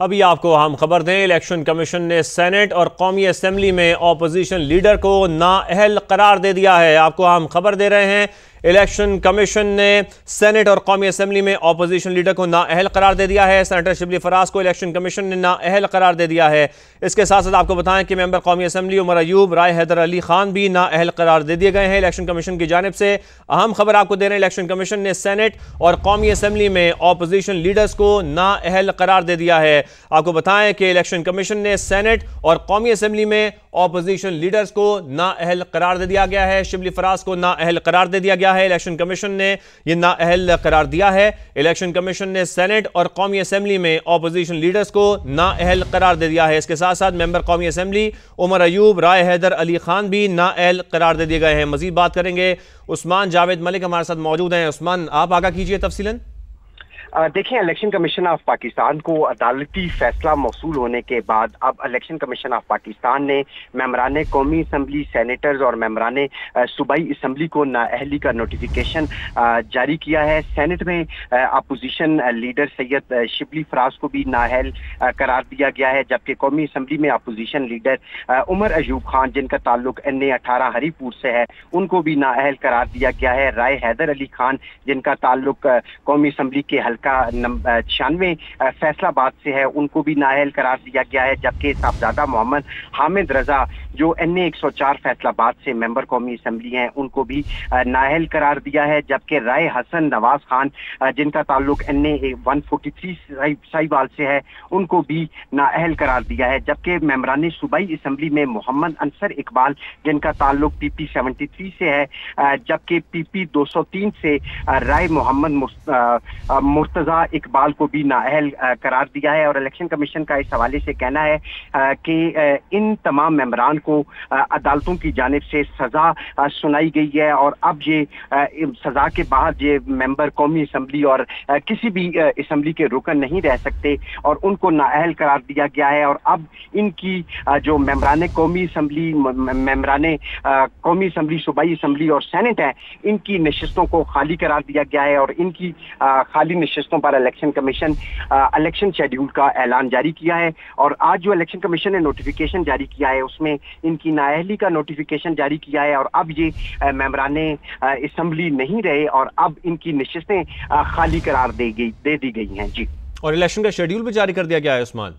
अभी आपको हम खबर दें, इलेक्शन कमीशन ने सेनेट और कौमी असेंबली में ऑपोजिशन लीडर को नाअहल करार दे दिया है। आपको हम खबर दे रहे हैं, इलेक्शन कमीशन ने सेनेट और कौमी असेंबली में ऑपोजिशन लीडर को नाअहल करार दे दिया है। सेनेटर शिबली फराज को इलेक्शन कमीशन ने नाअहल करार दे दिया है। इसके साथ साथ आपको बताएं कि मेंबर कौमी असेंबली उमर अयूब, राय हैदर अली खान भी नाअहल करार दे दिए गए हैं इलेक्शन कमीशन की जानिब से। अहम खबर आपको दे रहे हैं, इलेक्शन कमीशन ने सेनेट और कौमी असेंबली में ऑपोजिशन लीडर्स को नाअहल करार दे दिया है। आपको बताएं कि इलेक्शन कमीशन ने सेनेट और कौमी असेंबली में ऑपोजिशन लीडर्स को नाअहल करार दे दिया गया है। शिबली फराज को नाअहल करार दे दिया गया है। इलेक्शन कमीशन ने यह नाअहल करार दिया है। इलेक्शन कमीशन ने सेनेट और कौमी असेंबली में ऑपोजिशन लीडर्स को नाअहल करार दे दिया है। इसके साथ साथ मेंबर कौमी असेंबली उमर अयूब, राय हैदर अली खान भी नाअहल करार दे दिए गए हैं। मजीद बात करेंगे, उस्मान जावेद मलिक हमारे साथ मौजूद हैं। उस्मान, आप आगाह कीजिए तफसीलन। देखिए, इलेक्शन कमीशन ऑफ पाकिस्तान को अदालती फैसला मौसूल होने के बाद अब इलेक्शन कमीशन ऑफ पाकिस्तान ने मेंबरान कौमी असम्बली, सेनेटर्स और मेंबरान सूबाई असम्बली को नाअहली का नोटिफिकेशन जारी किया है। सेनेट में अपोजिशन लीडर सैयद शिबली फराज को भी नाअहल करार दिया गया है, जबकि कौमी असम्बली में अपोजिशन लीडर उमर अयूब खान, जिनका ताल्लुक NA 18 हरीपुर से है, उनको भी नाअहल करार दिया गया है। राय हैदर अली खान, जिनका ताल्लुक कौमी असम्बली के हल्का 96 फैसलाबाद से है, उनको भी नाअहल करार दिया गया है। जबकि साहबजादा मोहम्मद हामिद रजा, जो NA 104 फैसलाबाद से मेंबर कौमी असम्बली हैं, उनको भी नाअहल करार दिया है। जबकि राय हसन नवाज खान, जिनका ताल्लुक NA 143 साहिवाल से है, उनको भी नाअहल करार दिया है। जबकि मेंबरान सूबाई असम्बली में मोहम्मद अंसर इकबाल, जिनका ताल्लुक PP 73 से है, जबकि PP 203 से राय मोहम्मद मुर्तजा इकबाल को भी नाअहल करार दिया है। और इलेक्शन कमीशन का इस हवाले से कहना है कि इन तमाम मेंबरान को अदालतों की जानिब से सजा सुनाई गई है और अब ये सजा के बाद ये मेंबर कौमी असम्बली और किसी भी असम्बली के रुकन नहीं रह सकते और उनको नाअहल करार दिया गया है। और अब इनकी जो मेंबरान कौमी असम्बली, मेंबरान कौमी असम्बली, सूबाई असम्बली और सेनेट है, इनकी नशिस्तों को खाली करार दिया गया है और इनकी खाली नशिस्तों पर इलेक्शन कमीशन इलेक्शन शेड्यूल का ऐलान जारी किया है। और आज जो इलेक्शन कमीशन ने नोटिफिकेशन जारी किया है, उसमें इनकी नाअहली का नोटिफिकेशन जारी किया है और अब ये मेंबरान असम्बली नहीं रहे और अब इनकी नशिस्तें खाली करार दे दी गई हैं। जी, और इलेक्शन का शेड्यूल भी जारी कर दिया गया है उस्मान?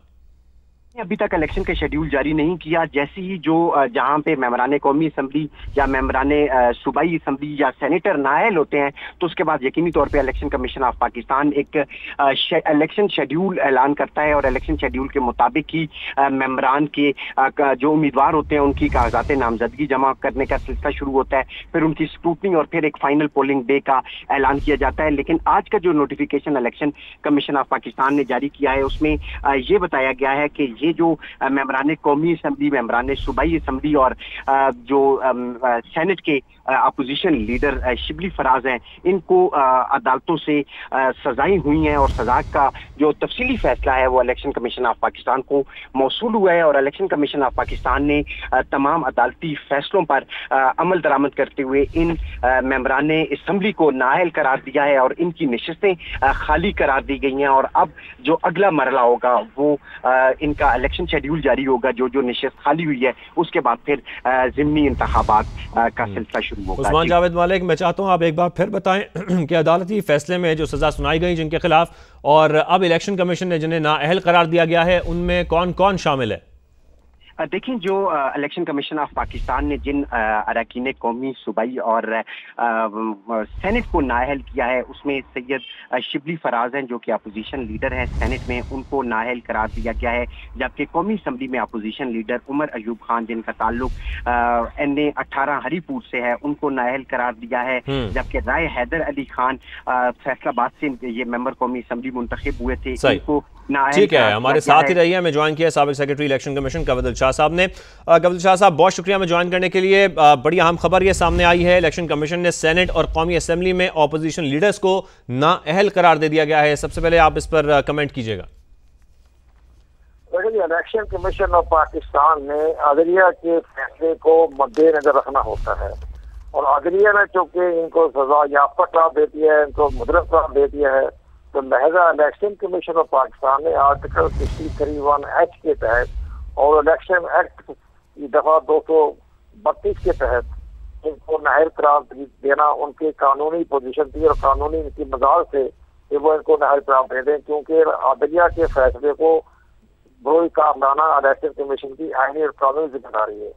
अभी तक इलेक्शन का शेड्यूल जारी नहीं किया। जैसे ही जो जहां पे मेंबरान कौमी असम्बली या मेंबरान सूबाई असम्बली या सेनेटर नाअहल होते हैं, तो उसके बाद यकीनी तौर पे इलेक्शन कमीशन ऑफ पाकिस्तान एक इलेक्शन शेड्यूल ऐलान करता है और इलेक्शन शेड्यूल के मुताबिक ही मेंबरान के जो उम्मीदवार होते हैं उनकी कागजात नामजदगी जमा करने का सिलसिला शुरू होता है, फिर उनकी स्क्रूटनी और फिर एक फाइनल पोलिंग डे का ऐलान किया जाता है। लेकिन आज का जो notification election commission of Pakistan ने जारी किया है, उसमें ये बताया गया है कि ये जो मेंबरान कौमी असम्बली, मेंबरान सूबाई असम्बली और जो सेनेट के अपोजिशन लीडर शिबली फराज हैं, इनको अदालतों से सजाएं हुई हैं और सजा का जो तफसीली फैसला है वो इलेक्शन कमीशन ऑफ पाकिस्तान को मौसूल हुआ है। और इलेक्शन कमीशन ऑफ पाकिस्तान ने तमाम अदालती फैसलों पर अमल दरामद करते हुए इन मेंबरान असम्बली को नाअहल करार दिया है और इनकी नशिस्तें खाली करार दी गई हैं। और अब जो अगला मरला होगा वो इनका इलेक्शन शेड्यूल जारी होगा। जो नशिस्त खाली हुई है उसके बाद फिर ज़िमनी इंतखाबात का सिलसिला शुरू होगा। उस्मान जावेद मलिक, मैं चाहता हूं आप एक बार फिर बताएं कि अदालती फैसले में जो सजा सुनाई गई जिनके खिलाफ और अब इलेक्शन कमीशन ने जिन्हें नाअहल करार दिया गया है, उनमें कौन कौन शामिल है? देखिए, जो इलेक्शन कमीशन ऑफ पाकिस्तान ने जिन अरकान कौमी, सूबाई और सेनेट को नाअहल किया है, उसमें सैयद शिबली फराज हैं जो कि अपोजिशन लीडर हैं सेनेट में, उनको नाअहल करार दिया गया है। जबकि कौमी असम्बली में अपोजिशन लीडर उमर अयूब खान, जिनका ताल्लुक NA 18 हरीपुर से है, उनको नाअहल करार दिया है। जबकि राय हैदर अली खान फैसलाबाद से ये मेंबर कौमी असम्बली मुंतखब हुए थे, इनको ठीक है, हमारे साथ ही रहिए। हमें ज्वाइन किया साबिक सेक्रेटरी इलेक्शन कमीशन कवदुल शाह साहब ने। कवदुल शाह साहब, बहुत शुक्रिया हमें ज्वाइन करने के लिए। बड़ी अहम खबर ये सामने आई है, इलेक्शन कमीशन ने सेनेट और कौमी असेंबली में ऑपोजिशन लीडर्स को नाअहल करार दे दिया गया है। सबसे पहले आप इस पर कमेंट कीजिएगा। देखिए, इलेक्शन कमीशन ऑफ पाकिस्तान ने अदलिया के फैसले को मद्देनजर रखना होता है और अदलिया ने चूंकि इनको सजा याफ्ता करार दे दिया है, इनको मुद्रक करार दे दिया है, तो लहजा इलेक्शन कमीशन ऑफ पाकिस्तान ने आर्टिकल 63(1)H के तहत और इलेक्शन एक्ट की दफा 232 के तहत इनको नाहिल करार देना उनकी कानूनी पोजीशन थी और कानूनी इनकी मदार से कि वो इनको नाहिल करार दे दें, क्योंकि अदलिया के फैसले को बरोई कारलाना इलेक्शन कमीशन की आईनी और कानूनी जिम्मेदारी है।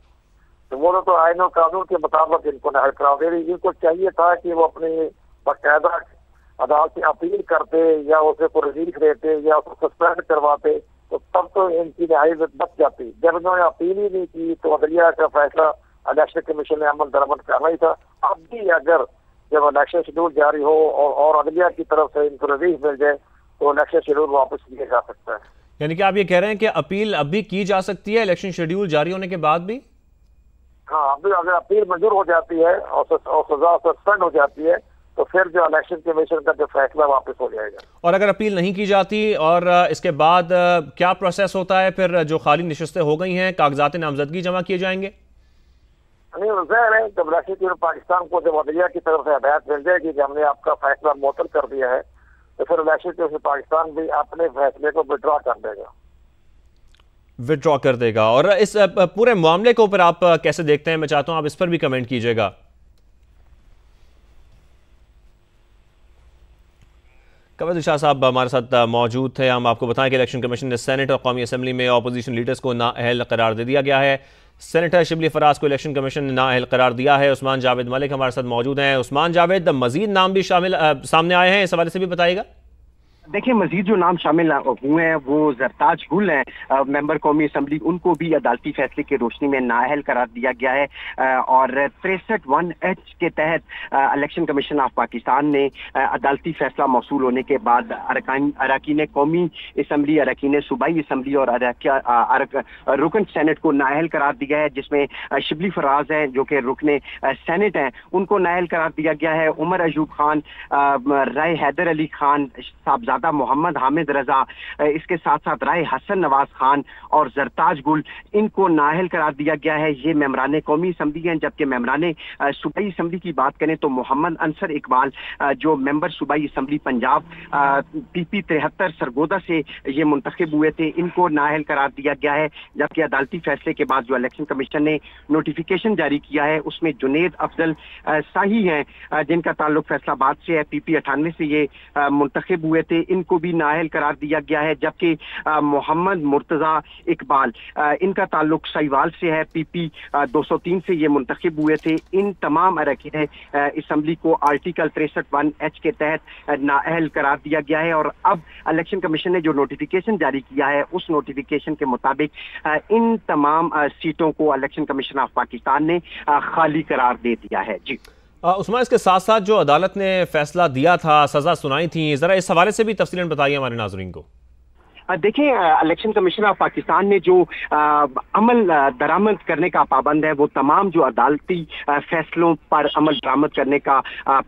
तो वो तो आईन और कानून के मुताबिक इनको नाहिल करार दे रही। इनको चाहिए था कि वो अपनी बाकायदा अदालत से अपील करते या उसे को रिलीफ देते या उसको सस्पेंड करवाते, तो तब तो इनकी रिहाई बच जाती। जब उन्होंने अपील ही नहीं की तो अदलिया का फैसला इलेक्शन कमीशन ने अमल दरामद करना ही था। अब भी अगर जब इलेक्शन शेड्यूल जारी हो और अदलिया की तरफ से इनको रिलीफ मिल जाए तो इलेक्शन शेड्यूल वापस लिया जा सकता है। यानी कि आप ये कह रहे हैं कि अपील अब भी की जा सकती है इलेक्शन शेड्यूल जारी होने के बाद भी? हाँ, अभी अगर अपील मंजूर हो जाती है और सजा सस्पेंड हो जाती है तो फिर जो इलेक्शन कमीशन का जो फैसला वापस हो जाएगा। और अगर अपील नहीं की जाती और इसके बाद क्या प्रोसेस होता है? फिर जो खाली नशिस्तें हो गई हैं, कागजात नामजदगी जमा किए जाएंगे? नहीं, ज़ाहिर है जब इलेक्शन कमीशन पाकिस्तान को जब अदलिया की तरफ से हदायत मिल जाएगी कि हमने आपका फैसला मुअत्तल कर दिया है, तो फिर इलेक्शन कमीशन पाकिस्तान भी अपने फैसले को विड्रॉ कर देगा। विड्रॉ कर देगा। और इस पूरे मामले के ऊपर आप कैसे देखते हैं? मैं चाहता हूं आप इस पर भी कमेंट कीजिएगा। कमर शाह साहब हमारे साथ मौजूद थे। हम आपको बताएं कि इलेक्शन कमीशन ने सेनेट और कौमी असम्बली में अपोजिशन लीडर्स को नाअहल करार दे दिया गया है। सेनेटर शिबली फराज को इलेक्शन कमीशन ने नाअहल करार दिया है। उस्मान जावेद मलिक हमारे साथ मौजूद हैं। उस्मान जावेद, मजीद नाम भी सामने आए हैं, इस हवाले से भी बताइएगा। देखिए, मजीद जो नाम शामिल हुए हैं वो जरताज गुल हैं, मेंबर कौमी असम्बली, उनको भी अदालती फैसले की रोशनी में नाअहल करार दिया गया है। और 63(1)H के तहत इलेक्शन कमीशन ऑफ पाकिस्तान ने अदालती फैसला मौसूल होने के बाद अरकान कौमी असम्बली, अरकान सूबाई असम्बली और रुकन सेनेट को नाअहल करार दिया है, जिसमें शिबली फराज हैं जो कि रुकने सेनेट हैं, उनको नाअहल करार दिया गया है। उमर अयूब खान, राय हैदर अली खान, साहबजादा मोहम्मद हामिद रजा, इसके साथ साथ राय हसन नवाज खान और जरताज गुल, इनको नाअहल करार दिया गया है। ये मेंबरान कौमी असम्बली हैं। जबकि मेंबरान सूबाई असम्बली की बात करें तो मोहम्मद अंसर इकबाल जो मेंबर सूबाई असम्बली पंजाब PP 73 सरगोदा से ये मुंतखब हुए थे, इनको नाअहल करार दिया गया है। जबकि अदालती फैसले के बाद जो इलेक्शन कमीशन ने नोटिफिकेशन जारी किया है उसमें जुनेद अफजल शाही हैं जिनका ताल्लुक फैसलाबाद से है, PP 98 से ये मुंतखब हुए थे, इनको भी नाअहल करार दिया गया है। जबकि मोहम्मद मुर्तजा इकबाल, इनका ताल्लुक सहीवाल से है, PP 203 से ये मुंतखब हुए थे। इन तमाम अरकान असम्बली को आर्टिकल 63(1)H के तहत नाअहल करार दिया गया है। और अब इलेक्शन कमीशन ने जो नोटिफिकेशन जारी किया है उस नोटिफिकेशन के मुताबिक इन तमाम सीटों को इलेक्शन कमीशन ऑफ पाकिस्तान ने खाली करार दे दिया है। जी उस्मान, इसके साथ साथ जो अदालत ने फैसला दिया था, सजा सुनाई थी, जरा इस हवाले से भी तफसीलन बताइए हमारे नाज़रीन को। देखिए, इलेक्शन कमीशन ऑफ पाकिस्तान ने जो अमल दरामद करने का पाबंद है वो तमाम जो अदालती फैसलों पर अमल दरामद करने का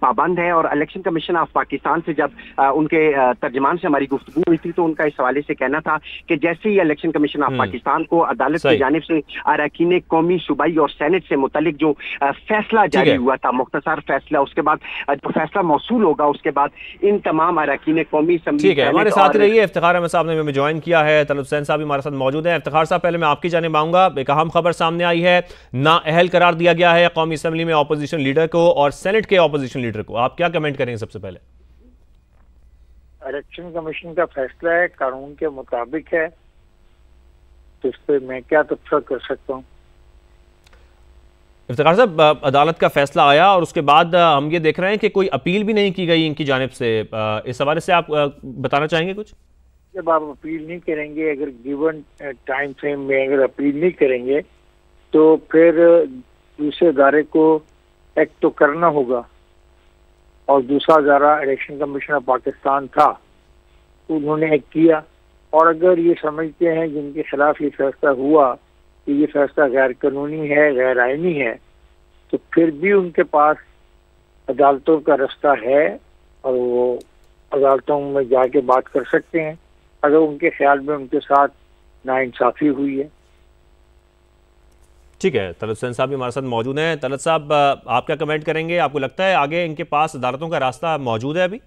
पाबंद है। और इलेक्शन कमीशन ऑफ पाकिस्तान से जब उनके तर्जमान से हमारी गुफ्तगू हुई थी तो उनका इस हवाले से कहना था कि जैसे ही इलेक्शन कमीशन ऑफ पाकिस्तान को अदालत की जानिब से अरकान कौमी सूबाई और सेनेट से मुतल्लिक जो फैसला जारी हुआ था, मुख्तसर फैसला, उसके बाद जो फैसला मौसूल होगा उसके बाद इन तमाम अरकान कौमी असम्बली। ठीक है, हमारे साथ रहिए। इफ्तिखार अहमद साहब ने ज्वाइन किया है, तलत हुसैन साहब भी हमारे साथ मौजूद हैं। इफ्तिखार साहब, पहले मैं आपकी जानिब आऊंगा। एक अहम खबर सामने आई है, नाअहल करार दिया गया है कौमी असम्बली में ऑपोजिशन लीडर को और सेनेट के ऑपोजिशन लीडर को। आप क्या कमेंट करेंगे? सबसे पहले इलेक्शन कमीशन का फैसला है, कानून के मुताबिक है, तो इस पर मैं क्या तबसरा कर सकता हूँ। इफ्तिखार साहब, अदालत का फैसला आया और उसके बाद हम ये देख रहे हैं कि कोई अपील भी नहीं की गई इनकी जानिब से। इस हवाले से आप बताना चाहेंगे कुछ? जब आप अपील नहीं करेंगे, अगर गिवन टाइम फ्रेम में अगर अपील नहीं करेंगे तो फिर दूसरे अदारे को एक्ट तो करना होगा। और दूसरा अदारा इलेक्शन कमीशन ऑफ पाकिस्तान था, उन्होंने एक्ट किया। और अगर ये समझते हैं जिनके खिलाफ ये फैसला हुआ कि ये फैसला गैर कानूनी है, गैर आईनी है, तो फिर भी उनके पास अदालतों का रास्ता है और वो अदालतों में जाके बात कर सकते हैं अगर उनके ख्याल में उनके साथ नाइंसाफी हुई है। ठीक है, तलत हुसैन साहब भी हमारे साथ मौजूद हैं। तलत साहब, आप क्या कमेंट करेंगे? आपको लगता है आगे इनके पास अदालतों का रास्ता मौजूद है अभी?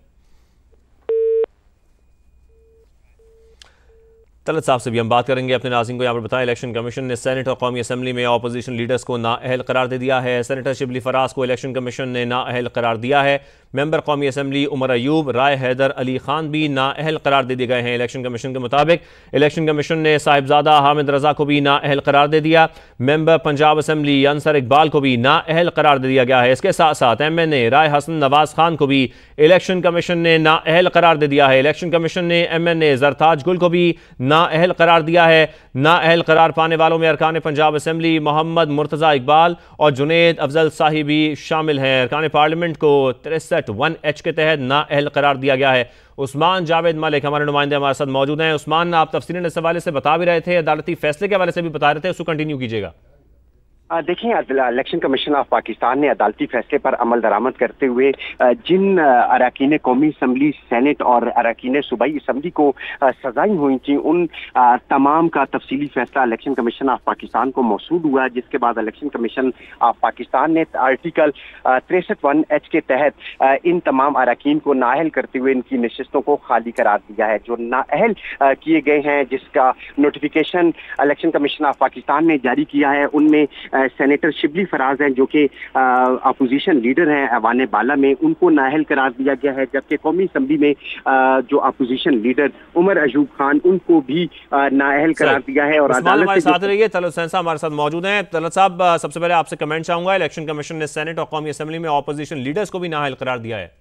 तलत साहब से भी हम बात करेंगे। अपने नाज़रीन को यहाँ पर बताएं, इलेक्शन कमीशन ने सेनेट और कौमी असम्बली में अपोजिशन लीडर्स को नाअहल करार दे दिया है। सेनेटर शिबली फराज को इलेक्शन कमीशन ने नाअहल करार दिया है। मेंबर कौमी असम्बली उमर अयूब, राय हैदर अली खान भी नाअहल करार दे दिए गए हैं। इलेक्शन कमीशन के मुताबिक इलेक्शन कमीशन ने साहिबजादा हामिद रजा को भी नाअहल करार दे दिया। मेंबर पंजाब असम्बली अंसर इकबाल को भी नाअहल करार दे दिया गया है। इसके साथ साथ MNA राय हसन नवाज खान को भी इलेक्शन कमीशन ने नाअहल करार दे दिया है। इलेक्शन कमीशन ने MNA जरताज गुल को भी नाअहल करार दिया है। नाअहल करार पाने वालों में अरकान पंजाब असम्बली मोहम्मद मुर्तज़ा इकबाल और जुनेद अफजल साही भी शामिल हैं। अरकान पार्लियामेंट को 63(1)H के तहत नाअहल करार दिया गया है। उस्मान जावेद मलिक हमारे नुमाइंदे हमारे साथ मौजूद हैं। उस्मान, आप तफसीलन इस हवाले से बता भी रहे थे, अदालती फैसले के हवाले से भी बता रहे थे, उसको कंटिन्यू कीजिएगा। देखिए, इलेक्शन कमीशन ऑफ पाकिस्तान ने अदालती फैसले पर अमल दरामद करते हुए जिन अरकान कौमी असम्बली, सेनेट और अरकान सूबाई असम्बली को सजाएं हुई थी, उन तमाम का तफसीली फैसला इलेक्शन कमीशन ऑफ पाकिस्तान को मौसूल हुआ, जिसके बाद इलेक्शन कमीशन ऑफ पाकिस्तान ने आर्टिकल 63(1)H के तहत इन तमाम अरकान को नाअहल करते हुए इनकी नशिस्तों को खाली करार दिया है। जो नाअहल किए गए हैं, जिसका notification election commission of Pakistan ने जारी किया है, उनमें सेनेटर शिबली फराज हैं जो कि अपोजिशन लीडर हैं ऐवान बाला में, उनको नाअहल करार दिया गया है। जबकि कौमी असम्बली में जो अपोजिशन लीडर उमर अयूब खान, उनको भी नाअहल करार दिया है। और हमारे साथ रहिए, तलत हुसैन साहब हमारे साथ मौजूद हैं। तलत साहब, सबसे पहले आपसे कमेंट चाहूंगा, इलेक्शन कमीशन ने सेनेट और कौमी असम्बली में अपोजिशन लीडर्स को भी नाअहल करार दिया है।